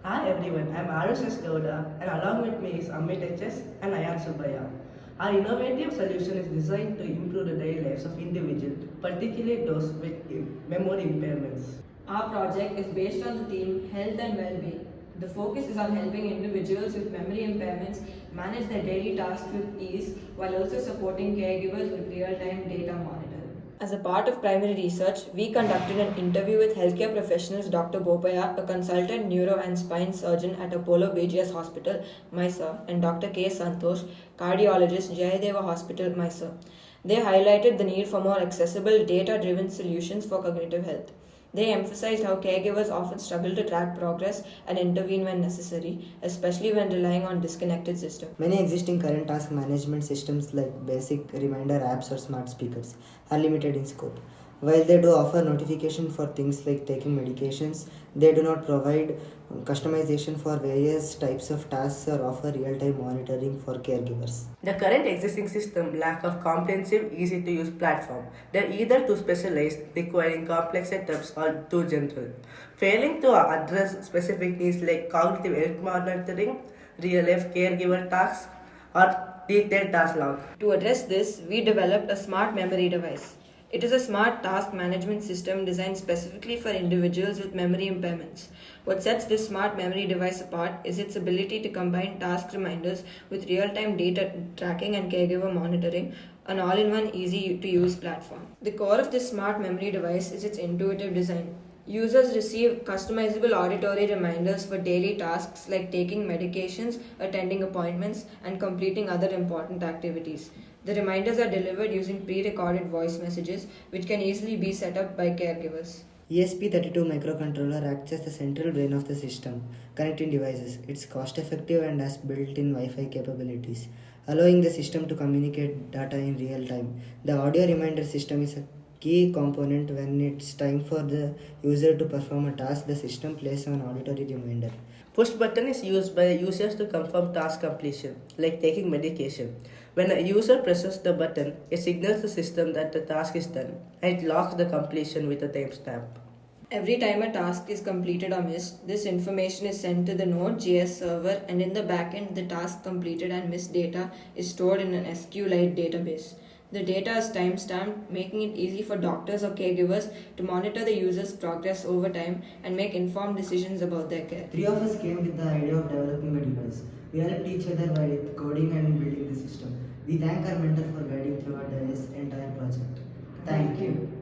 Hi everyone, I'm Arush Gowda and along with me is Amit HS and Ayan Subaya. Our innovative solution is designed to improve the daily lives of individuals, particularly those with memory impairments. Our project is based on the theme Health and Well-being. The focus is on helping individuals with memory impairments manage their daily tasks with ease while also supporting caregivers with real-time data monitoring. As a part of primary research, we conducted an interview with healthcare professionals Dr. Bopaya, a consultant neuro and spine surgeon at Apollo BGS Hospital, Mysore, and Dr. K. Santosh, cardiologist, Jayadeva Hospital, Mysore. They highlighted the need for more accessible, data driven solutions for cognitive health. They emphasized how caregivers often struggle to track progress and intervene when necessary, especially when relying on disconnected systems. Many existing current task management systems like basic reminder apps or smart speakers are limited in scope. While they do offer notification for things like taking medications, they do not provide customization for various types of tasks or offer real-time monitoring for caregivers. The current existing system lack of comprehensive, easy-to-use platform. They're either too specialized, requiring complex setups, or too general, failing to address specific needs like cognitive health monitoring, real-life caregiver tasks, or detailed task log. To address this, we developed a smart memory device. It is a smart task management system designed specifically for individuals with memory impairments. What sets this smart memory device apart is its ability to combine task reminders with real time data tracking and caregiver monitoring, an all in one easy to use platform. The core of this smart memory device is its intuitive design. Users receive customizable auditory reminders for daily tasks like taking medications, attending appointments, and completing other important activities. The reminders are delivered using pre recorded voice messages, which can easily be set up by caregivers. ESP32 microcontroller acts as the central brain of the system, connecting devices. It's cost effective and has built in Wi Fi capabilities, allowing the system to communicate data in real time. The audio reminder system is a key component when it's time for the user to perform a task. The system plays an auditory reminder. Push button is used by users to confirm task completion, like taking medication. When a user presses the button, it signals the system that the task is done, and it locks the completion with a timestamp. Every time a task is completed or missed, this information is sent to the Node.js server, and in the backend, the task completed and missed data is stored in an SQLite database. The data is timestamped, making it easy for doctors or caregivers to monitor the user's progress over time and make informed decisions about their care. Three of us came with the idea of developing a device. We helped each other by coding and building the system. We thank our mentor for guiding throughout this entire project. Thank you.